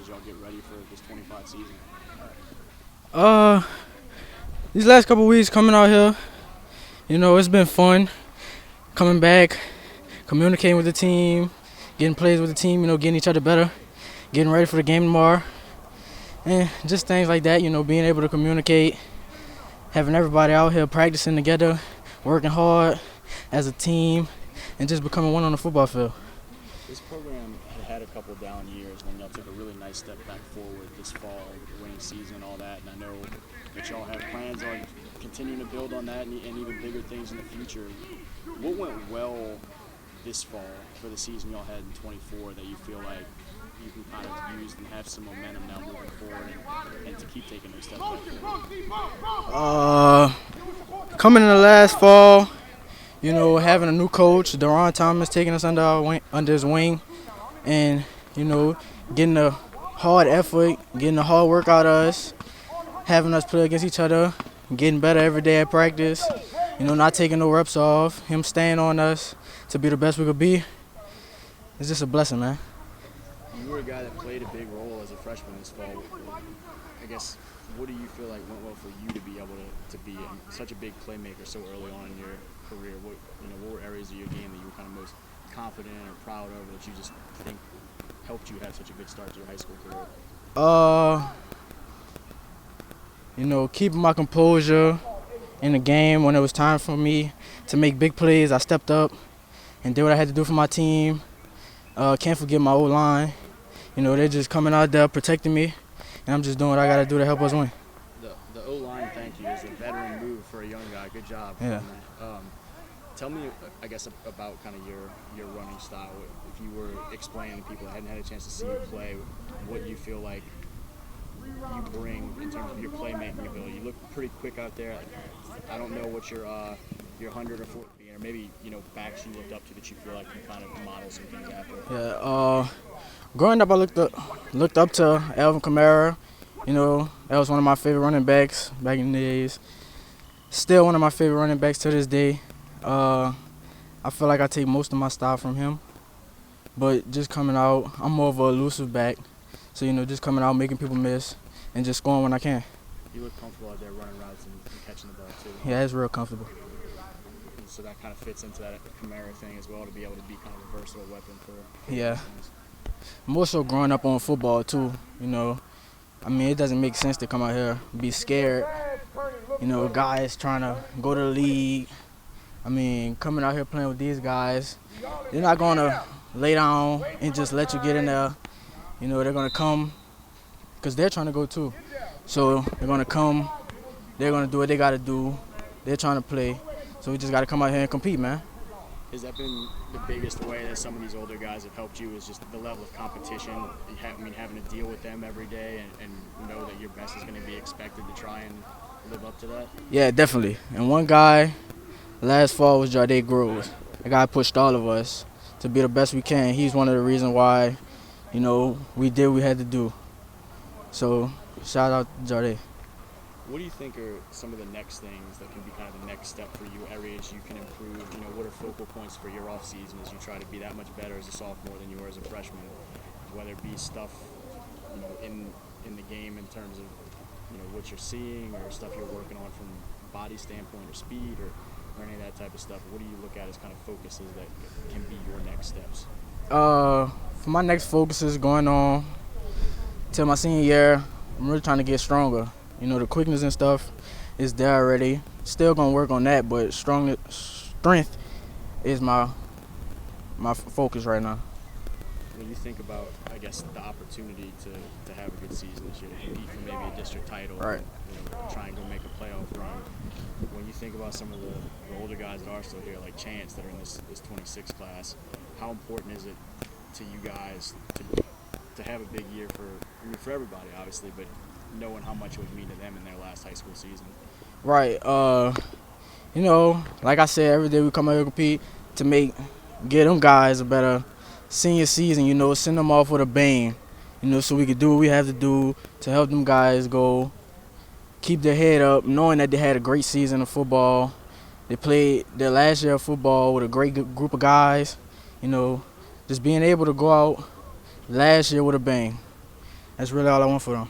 as y'all get ready for this 25 season? Uh, these last couple weeks coming out here, it's been fun coming back, communicating with the team, getting plays with the team, getting each other better, getting ready for the game tomorrow, and just things like that, being able to communicate, having everybody out here practicing together, working hard as a team, and just becoming one on the football field. This program had a couple down years when y'all took a really nice step back forward this fall, winning season, all that, and I know that y'all have plans on continuing to build on that and even bigger things in the future. What went well this fall for the season y'all had in 24 that you feel like you can kind of use and have some momentum now moving forward and to keep taking those steps back forward? Coming in the last fall, having a new coach, Deron Thomas, taking us under his wing, and getting the hard effort, getting the hard work out of us, having us play against each other, getting better every day at practice, not taking no reps off, him staying on us to be the best we could be. It's just a blessing, man. You were a guy that played a big role as a freshman this fall. I guess, what do you feel like went well for you to be able to be such a big playmaker so early on in your career? What were areas of your game that you were kind of most confident or proud of that you just think helped you have such a good start to your high school career? Keeping my composure in the game when it was time for me to make big plays. I stepped up and did what I had to do for my team. Can't forget my O-line. They're just coming out there protecting me, and I'm just doing what I got to do to help us win. The O-line, thank you, is a veteran move for a young guy. Good job. Yeah. Tell me, I guess, about kind of your running style. If you were explaining to people that hadn't had a chance to see you play, what you feel like you bring in terms of your playmaking ability. You look pretty quick out there. I don't know what your 100 or 40 or maybe backs you looked up to that you feel like you kind of model some things after. Yeah. Growing up, I looked up to Alvin Kamara. That was one of my favorite running backs back in the days. Still one of my favorite running backs to this day. I feel like I take most of my style from him. But just coming out, I'm more of an elusive back. So, just coming out, making people miss, and just scoring when I can. You look comfortable out there running routes and catching the ball, too. Yeah, it's real comfortable. And so that kind of fits into that Kamara thing as well, to be able to be kind of a versatile weapon for Yeah. things. More so growing up on football, too, it doesn't make sense to come out here, be scared. Guys trying to go to the league. Coming out here playing with these guys, they're not going to lay down and just let you get in there. They're going to come because they're trying to go too. So they're going to come, they're going to do what they got to do. They're trying to play. So we just got to come out here and compete, man. Has that been the biggest way that some of these older guys have helped you, is just the level of competition? Having to deal with them every day and know that your best is going to be expected to try and live up to that? Yeah, definitely. And one guy last fall was Jardé Groves. The guy pushed all of us to be the best we can. He's one of the reasons why, we did what we had to do. So, shout out to Jardé. What do you think are some of the next things that can be kind of the next step for you, areas you can improve? What are focal points for your off season as you try to be that much better as a sophomore than you were as a freshman? Whether it be stuff, in the game in terms of, what you're seeing, or stuff you're working on from body standpoint or speed or any of that type of stuff. What do you look at as kind of focuses that can be your next steps? For my next focuses going on till my senior year, I'm really trying to get stronger. The quickness and stuff is there already. Still gonna work on that, but strength is my focus right now. When you think about, I guess, the opportunity to have a good season this year, to compete for maybe a district title, right? Try and go make a playoff run. When you think about some of the older guys that are still here, like Chance, that are in this 26 class, how important is it to you guys to have a big year for everybody, obviously, but knowing how much it would mean to them in their last high school season? Right. Like I said, every day we come out here to compete to get them guys a better senior season, send them off with a bang, so we could do what we have to do to help them guys go keep their head up, knowing that they had a great season of football. They played their last year of football with a great group of guys, just being able to go out last year with a bang. That's really all I want for them.